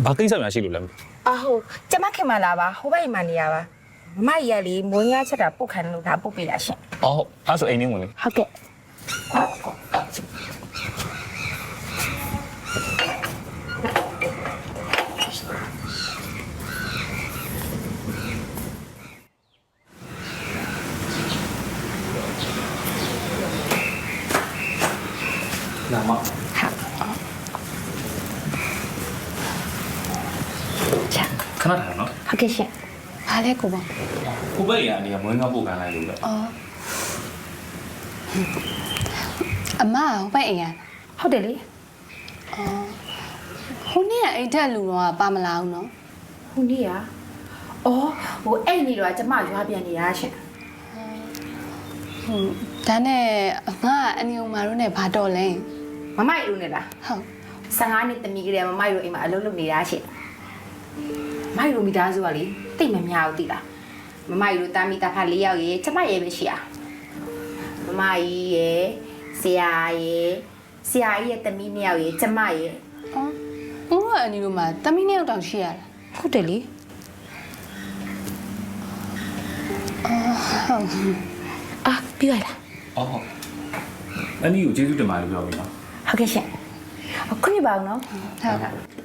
ဘာကိစ္စများရှိလို့လဲ အာဟုတ်ကျမခင်မလာပါဟိုဘက်အိမ်မှာနေရပါမမကြီးကလေမွေးငါချက်တာပုတ်ခံလို့ဒါပုတ်ပေးတာရှင် အော်အဲ့ဆိုအိမ်နေဝင်လေ ဟုတ်ကဲ့ နာမ ချာ ခဏထားနော် ဟုတ်ကဲ့ရှင် ဘာလဲကိုပေါ့ ကိုဘက်ရအနေကမွေးငါပို့ခံလိုက်လို့လေ အော်အမဟိုဘက်အိမ်ရ ဟုတ်တယ်လေ အော်ဟိုနေ့ကအိမ်ထက်လူတော့ပါမလာဘူးနော် ဟိုနေ့ကအော်ဟိုအဲ့နေတော့ကျမရွာပြန်နေတာရှင် ဟုတ်ဒါနဲ့အမကအနီုံမာတို့နဲ့ဘာတော်လဲ မမကြီးလို့နေလား ဟုတ် 15နှစ်တမီကလေးမမကြီးတို့အိမ်မှာအလုပ်လုပ်နေတာရှင်မမကြီးတို့မိသားစုကလေတိတ်မများဘူးတိလားမမကြီးတို့တာမီတာဖာ၄ယောက်ရေကျမရေပဲရှိရမမကြီးရေဆရာကြီးရဲ့တမီ2ယောက်ရေကျမရေ အော်ဘိုးကအနီတို့မှာတမီးနှစ်ယောက်တောင်ရှိရလား ဟုတ်တယ်လေ ဟုတ် အာပြီးရလား အော်အနီကိုကျေးဇူးတင်ပါတယ်ပြောပြီနော် ဟုတ်ကဲ့ရှင်အခုညပါအောင်နော် ဟုတ်